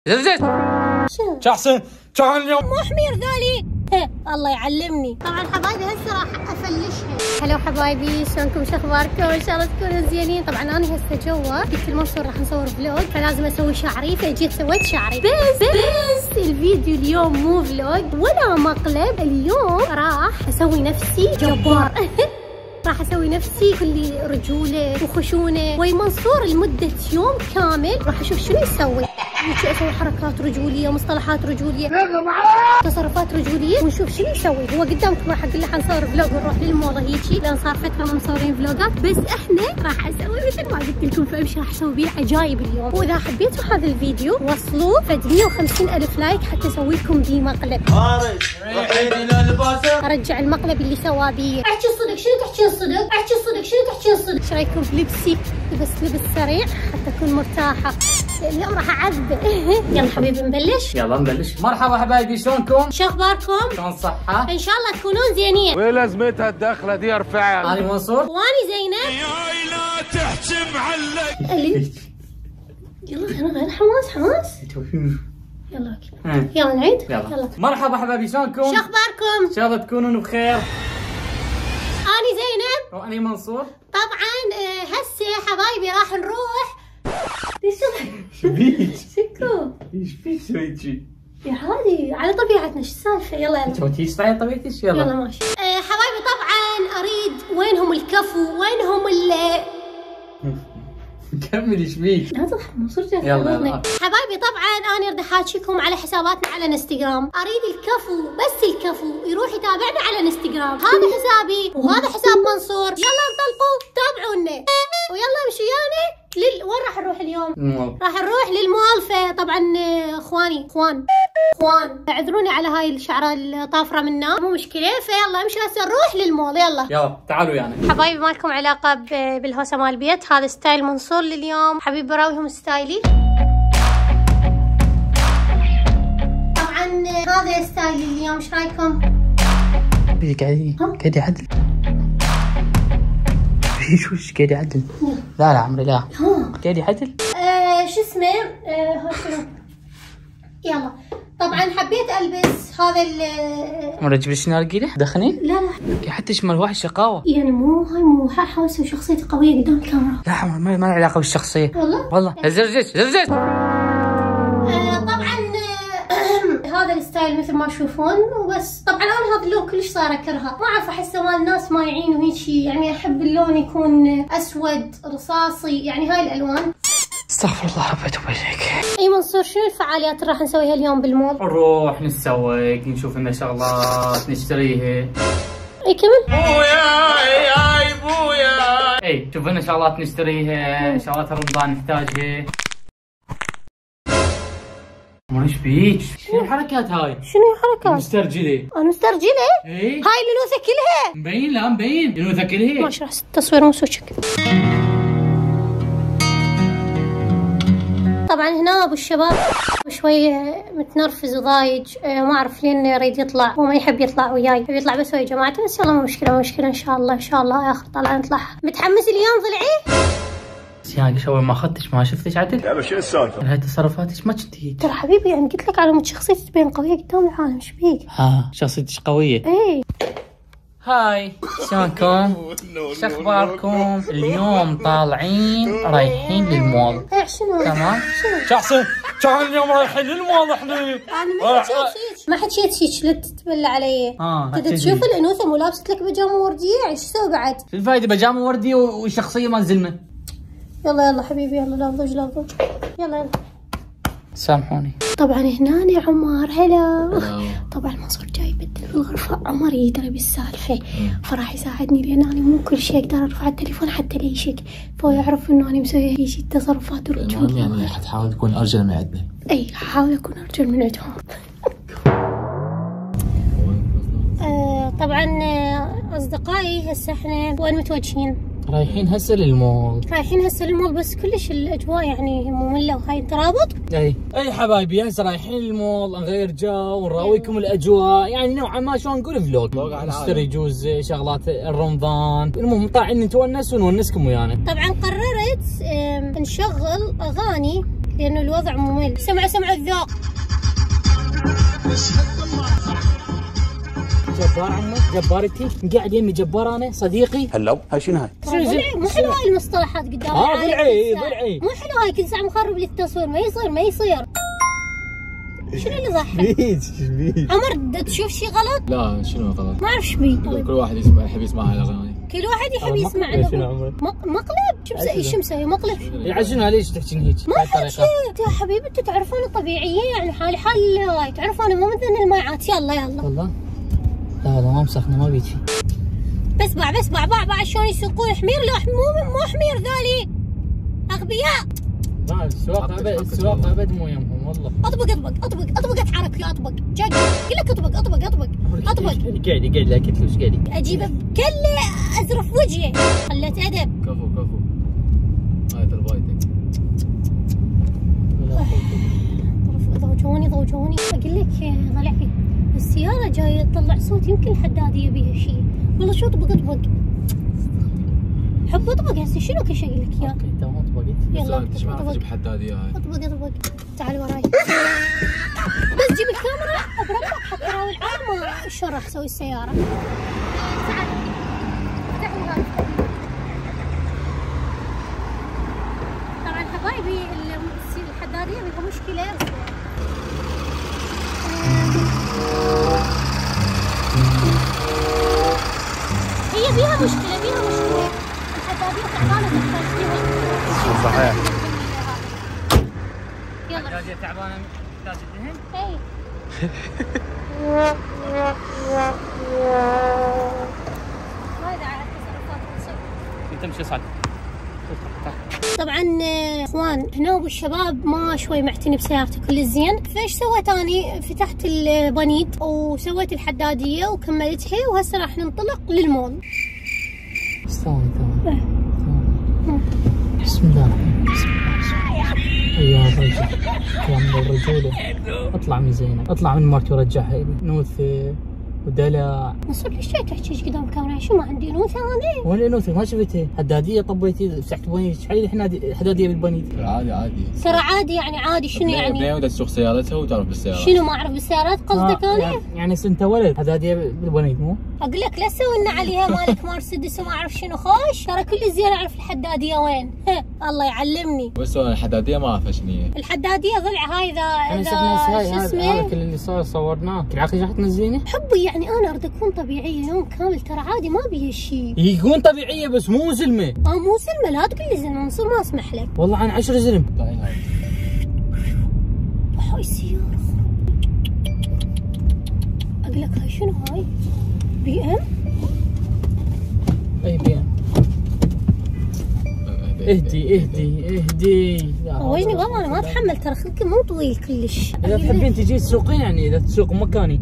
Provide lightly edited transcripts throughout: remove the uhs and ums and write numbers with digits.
زلزل شخصن كان اليوم مو حمير ذولي. الله يعلمني. طبعا حبايبي هسه راح افلشها. هلو حبايبي، شلونكم؟ شو اخباركم؟ ان شاء الله تكونوا زينين. طبعا انا هسه جوا قلت المنصور راح نصور فلوج، فلازم اسوي شعري، فجيت سويت شعري. بس الفيديو اليوم مو فلوج ولا مقلب، اليوم راح اسوي نفسي جبار. راح اسوي نفسي كلي رجوله وخشونه وي منصور لمده يوم كامل. راح اشوف شنو يسوي، اسوي حركات رجوليه، مصطلحات رجوليه، تصرفات رجوليه، ونشوف شنو يسوي. هو قدامكم راح اقول له حنصور فلوج ونروح للموضه هيجي، لان صار فتره ما مصورين فلوجات. بس احنا راح اسوي مثل ما قلت لكم، فامشي راح اسوي بيه عجايب اليوم. واذا حبيتوا هذا الفيديو وصلوا فد 150,000 لايك حتى اسوي لكم بيه مقلب. ارجع المقلب اللي سواه بيه. احكي الصدق، شنو تحكي الصدق؟ احكي الصدق، شنو تحكي الصدق؟ ايش رايكم في لبسي؟ لبس سريع حتى اكون مرتاحه. اليوم راح اعذب. يلا حبيبي نبلش. يلا نبلش. مرحبا حبايبي، شلونكم؟ شو اخباركم؟ شلون الصحة؟ ان شاء الله تكونون زينين. وين لازمتها الدخلة دي؟ ارفعها. انا منصور واني زينب. ياي لا تحكي معلق. يلا حماس. يلا اوكي. يلا نعيد. يلا. مرحبا حبايبي، شلونكم؟ شو اخباركم؟ ان شاء الله تكونون بخير. اني زينب. واني منصور. طبعا هسه حبايبي راح نروح. شو بيك؟ سكو ايش فيك سويت شي؟ يا عادي على طبيعتنا، شو السالفه؟ يلا توتيش طلعي طبيعتك. يلا ماشي. حبايبي طبعا اريد وينهم الكفو، وينهم كمل. ايش فيك؟ لا تضحك منصور. يلا. حبايبي طبعا انا اريد احاكيكم على حساباتنا على الانستغرام. اريد الكفو، بس الكفو يروح يتابعنا على الانستغرام. هذا حسابي وهذا حساب منصور. يلا انطلقوا تابعونا ويلا امشوا ويانا. وين راح نروح اليوم؟ المول. راح نروح للمول. طبعا اخوان اعذروني على هاي الشعره الطافره منا، مو مشكله. فيلا امشوا هسه نروح للمول. يلا تعالوا يعني. حبايبي ما لكم علاقه بالهوسه مال البيت. هذا ستايل منصور لليوم. حبيبي براويهم ستايلي. طبعا هذا ستايلي اليوم. ايش رايكم؟ قاعدي عدل. وش قاعدي عدل؟ لا عمري لا. قاعدي عدل. شو اسمه؟ شنو؟ يلا طبعا حبيت البس هذا مرة تجيب لي نارجيله دخني؟ لا حتى شمال واحد شقاوة. يعني مو حاحاول اسوي شخصيتي قوية قدام الكاميرا. لا عمر ما له علاقة بالشخصية. والله زرزت. طبعا هذا الستايل مثل ما تشوفون وبس. طبعا انا هذا اللون كلش صار اكرهه، ما اعرف، احسه مال الناس مايعين وهيجي. يعني احب اللون يكون اسود رصاصي، يعني هاي الالوان. استغفر الله حبيت وجهك. اي منصور، شنو الفعاليات اللي راح نسويها اليوم بالمول؟ نروح نتسوق، نشوف لنا شغلات نشتريها. اي كمل. بويا اي شوف لنا شغلات نشتريها، شغلات رمضان نحتاجها. ايش بيك؟ شنو الحركات هاي؟ شنو الحركات؟ مسترجله. انا مسترجله؟ اي هاي الانوثه كلها مبين. لا مبين الانوثه كلها. ماشي راح التصوير مو سوتشك. طبعا هنا ابو الشباب شوي متنرفز وضايج، ما اعرف لين يريد يطلع. هو ما يحب يطلع وياي، يحب يطلع بس ويا جماعته. بس يلا مو مشكله ان شاء الله اخر طلعه نطلع. متحمس اليوم ضلعي؟ يعني شوي ما اخذتش، ما شفتش عدل. يلا شو السالفة؟ هاي تصرفاتك ما كنتي. ترى حبيبي يعني قلت لك على شخصيتي تبين قويه قدام العالم. ايش بيك؟ شخصيتك قويه. اي هاي شلونكم؟ شو اخباركم؟ اليوم طالعين رايحين للمول. شنو؟ تمام؟ شخصن كان اليوم رايحين للمول احنا. انا ما حكيت هيك لا تتبلى علي. تقدر تشوف الانوثه مو لابسه لك بيجامه ورديه. ايش اسوي بعد؟ شو الفايده بيجامه ورديه وشخصيه ما زلمه؟ يلا حبيبي يلا. لا ضج يلا سامحوني. طبعا هنا يا عمر. هلا. طبعا منصور جاي يبدل بالغرفه. عمر يدري بالسالفه فراح يساعدني، لان انا مو كل شيء اقدر ارفع التليفون حتى ليشك، فهو يعرف انه انا مسويه هيك تصرفات ورجوليه. يعني حتحاول تكون ارجل من عندنا. اي حاول اكون ارجل من عندهم. طبعا اصدقائي هسه احنا وين متوجهين؟ رايحين هسه للمول. بس كلش الاجواء يعني ممله وهاي الترابط. اي حبايبي هسه رايحين المول نغير جو ونراويكم الاجواء، يعني نوعا ما شلون نقول فلوج. نشتري جوز شغلات الرمضان، المهم طالعين نتونس ونونسكم ويانا. طبعا قررت نشغل اغاني لانه الوضع ممل. سمعوا الذوق. جبار عمك، جبارتي، قاعد يمي جبار انا صديقي. هلو هاي شنو هاي؟ مو حلوه هاي المصطلحات قدام ضلعي مو حلوه هاي، كل ساعه مخرب لي التصوير. ما يصير. شنو اللي ضحك؟ عمر تشوف شي غلط؟ لا شنو غلط؟ ما اعرف ايش بيه. كل واحد يحب يسمع الاغاني. كل واحد يحب يسمع مقلب. شو مسوي مقلب؟ يعجنها ليش تحكين هيك؟ ما حكيت يا حبيبي، انتوا تعرفون طبيعيه يعني، حالي حال الهواي، تعرفون مو مثل المايعات. يلا والله لا ما مسخنا ما بيجي. بس باع شلون يسوقون حمير؟ لا مو حمير ذولي، اغبياء. السواق ابد مو يمهم والله. اطبق اتحرك يا اطبق. جد قل لك اطبق. قاعد لا كتلوش قاعد اجيبه بكله ازرف وجهه. خلت ادب. كفو هاي تربايتك. ضوجوني اقول لك ضلعي السياره جايه تطلع صوت، يمكن الحداديه بيها شيء. والله شو اطبق حب اطبق هسه. شنو كل شيء اقول لك اياه؟ اوكي تمام طبقت. يلا اطبق حداديه هاي. اطبق تعال وراي. بس جيب الكاميرا بربك حتى اراوي العالم شلون راح اسوي السياره. تعال افتح الغاز. طبعا حبايبي الحداديه بيها مشكله. هي بيها مشكله الحداديه تعبانه تحتاج دهن. صحيح. يلا الحداديه تعبانه تحتاج الدهن. اي ما داعي على تصرفات انت مش صعد. طبعا اخوان هنا ابو الشباب ما شوي معتني بسيارته كل الزين، فايش سويت اني؟ فتحت البنيد وسويت الحداديه وكملتها، وهسه راح ننطلق للمول. استوي بسم الله يا رجل يا من الرجوله. اطلع من زينب، اطلع من مرتي ورجعها لي. نوثه ودلع. نصب ليش جاي تحكي قدام الكاميرا؟ شو ما عندي نوثه انا؟ وين نوثه؟ ما شفتها؟ حداديه طبيتي فتحت بنيد. ايش حي حداديه بالبنيد؟ عادي ترى عادي يعني عادي. شنو يعني؟ بنيه ودا تسوق سيارتها وتعرف بالسيارات. شنو ما اعرف بالسيارات قصدك انا؟ يعني انت ولد حداديه بالبنيد مو؟ اقول لك لا تسوي لنا عليها مالك مرسيدس وما اعرف شنو. خوش ترى كل زين اعرف الحداديه وين. الله يعلمني. بس الحداديه ما اعرف شنو هي. الحداديه ضلع هاي اذا شو اسمه. هذا كل اللي صورناه كل عقلي راح تنزلينه. حبي يعني انا اريد اكون طبيعيه يوم كامل، ترى عادي ما بيها شيء. يكون طبيعيه بس مو زلمه. مو زلمه، لا تقول لي زلمه منصور ما اسمح لك. والله عن 10 زلم. هاي سياره اقول لك. هاي شنو هاي؟ بي ام؟ اي بي ام. اهدي وجني والله انا ما اتحمل، ترى خلقي مو طويل كلش. اذا تحبين تجي تسوقين يعني، اذا تسوق مكاني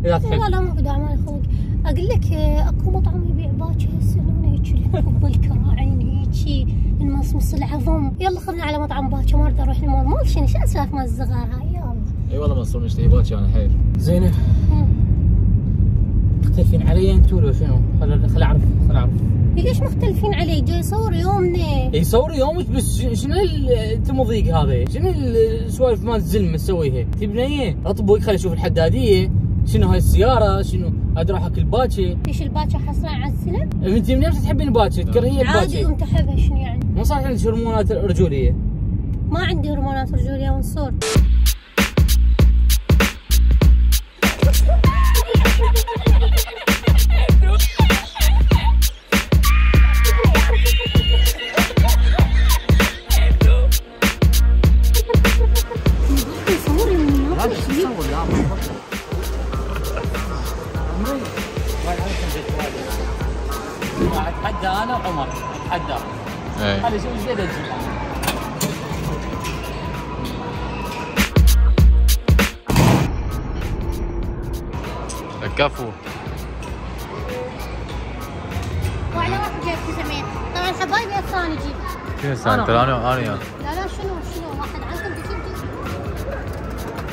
اذا تحب. والله ما بدي اعمل خلق. اقول لك اكو مطعم يبيع باكر هسه هيك الحب الكراعين هيك المصمص العظم. يلا خذنا على مطعم باكر. ما اريد اروح المول. مال شنو اسولف مال الصغار هاي. يلا اي والله منصور مشتهي باكر انا حيل. زينب مختلفين علي انتوا ولا شنو؟ خل اعرف. ليش مختلفين علي؟ جاي يصور يومنا. يصور يومك بس شنو التمضيق هذا؟ شنو السوالف مال الزلمه تسويها؟ تبنيه اطبق خلي اشوف الحداديه. شنو هاي السياره؟ شنو هذا راح اكل باكر؟ ليش الباكر حصرا على الزلم؟ انت من امتى تحبين باكر؟ تكرهين الباكر؟ عادي قمت احبها. شنو يعني؟ ما صار عندك هرمونات رجوليه؟ ما عندي هرمونات رجوليه منصور. اتحدى انا وعمر اتحدى. هذا شيء زين اجي. كفو. وعلى واحد جايب زمان. طبعا حبايبي الثاني جيب. شنو سالت انا لا شنو واحد عنكم بجيب.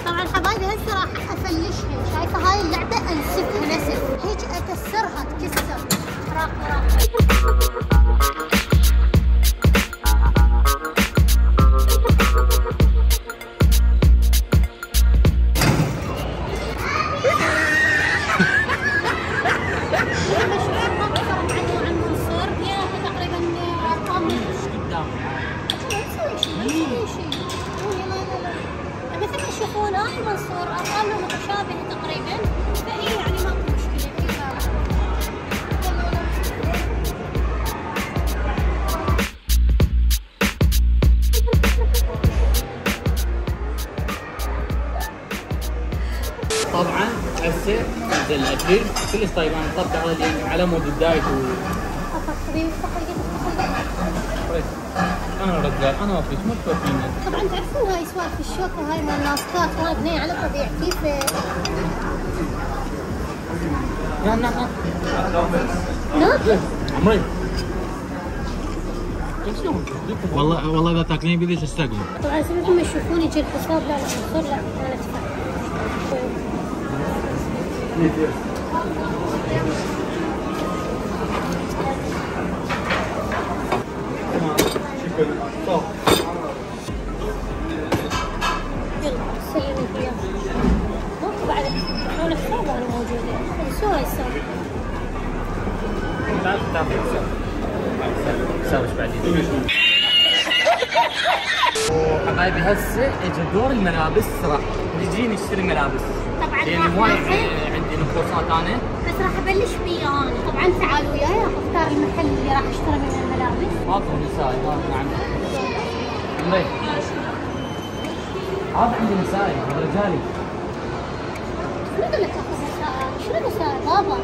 طبعا حبايبي هسه راح افلشها. شايفه هاي اللعبه انسفها نسف هيك اكسرها تكسر. راق يشوفون انا منصور ارقامنا متشابهه تقريبا، فاي يعني ماكو مشكله. طبعا هسه نزل الاكل كلش طيب. انا طبق على مود الدايت حبيبي انا رجال انا وفيك مو تفكرين. طبعا تعرفون هاي سوالف الشوكه هاي مال اللاستات، انا بني على طبيعتي ف نعم عمري والله اذا تاكلين بديش استقبل. طبعا سبب ما يشوفوني يجي الحساب لا الحصول لا انا ادفع. يلا سلمي فيها. بعد حول الحساب انا موجوده. شو هاي السالفه؟ ساويش بعدين. وحبايبي هسه اجى دور الملابس صراحه نجي نشتري ملابس. طبعا لان وايد عندي نفوسات انا. بس راح ابلش فيه انا. طبعا تعالوا وياي راح اختار المحل اللي راح اشتري منه الملابس. ماكو نسائي ماكو عمي. عمي هذا عندي نسائي هذا رجالي. شنو قال لك اخذ نسائي؟ شنو نسائي بابا؟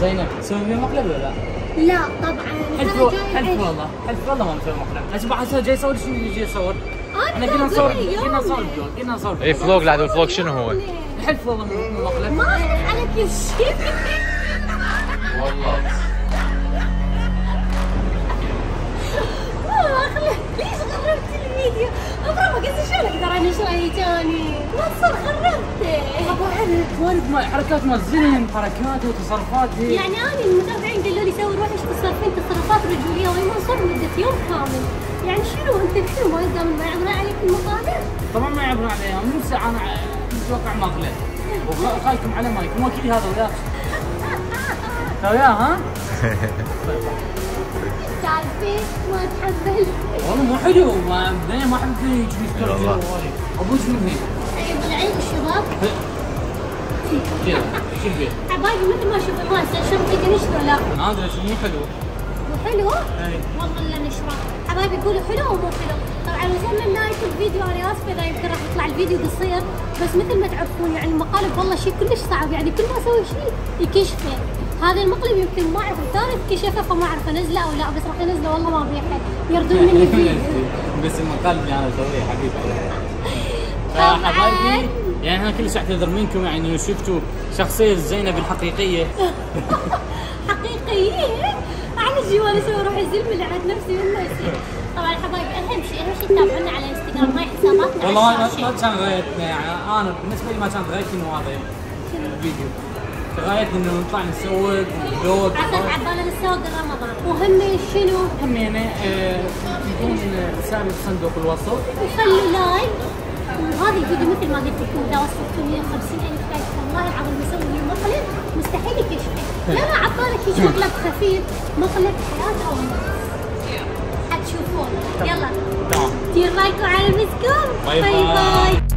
زينب تسوي فيها مقلب ولا لا؟ لا طبعا. حلف والله حلف والله ما نسوي مقلب. اسمع هسه جاي يصور شنو يجي يصور؟ احنا قلنا نصور فلوق اي فلوق لا الفلوق شنو هو؟ حلف والله مو مقلب. ما احلف على كل شيء. والله ليش غربت الفيديو؟ ابرا قصدي شلون اقدر انشره هي ثاني؟ ما تصير غربته. ابو عرف وايد حركات مال زين حركاته وتصرفاته. يعني انا المتابعين قالوا لي سوي روحك تصرفين تصرفات رجوليه وهي منصور مده يوم كامل. يعني شنو انت الحين ما يقدر ما يعبرون عليك المقابل؟ طبعا ما يعبرون عليها من ساعه انا متوقع مقلب. وخايكم على مايك مو اكيد هذا وياك. وياه ها؟ تعرفين ما تحبل. والله مو حلو ما احب يجي ابوك من هيك. ايوه بالعيد الشباب. كذا شوف بيه. حبايبي مثل ما شفتوا هسه شرطي نشره لا. ما ادري شو مو حلو. مو حلو؟ اي والله الا نشره. حبايبي يقولوا حلو ومو حلو. طبعا زي من نهايه الفيديو انا اسفه اذا يمكن راح يطلع الفيديو قصير، بس مثل ما تعرفون يعني المقالب والله شيء كلش صعب. يعني كل ما اسوي شيء يكشفه. هذا المقلب يمكن ما اعرف الثالث كشفه فما اعرف انزله او لا، بس راح انزله والله ما ابي احد يردون مني الفيديو. بس المقالب اللي انا اسويه حبيبي. حبايبي يعني احنا كلش اعتذر منكم يعني انه شفتوا شخصيه زينب الحقيقيه. حقيقيه؟ على الجوال اسوي روحي زلمه اللي عند نفسي من نفسي. طبعا حبايبي اهم شيء تتابعونا على انستغرام. هاي حساباتنا والله ما كان غايتنا يعني انا بالنسبه لي ما كانت غايتي انه هذا الفيديو. غايتنا انه نطلع نسوق فلوج. عبالنا نسوق رمضان. وهم شنو؟ همينه يكون رساله بصندوق الوصف. وخلوا لايك. وهذا الفيديو مثل ما قلت لكم اذا وصلتوا 150,000 لايك والله العظيم بسوي لي مقلب مستحيل يكشفه. لا عبالك هيك مقلب خفيف، مقلب حياه او موت. حتشوفون. يلا تمام. دير بالكم على مسكم. باي باي.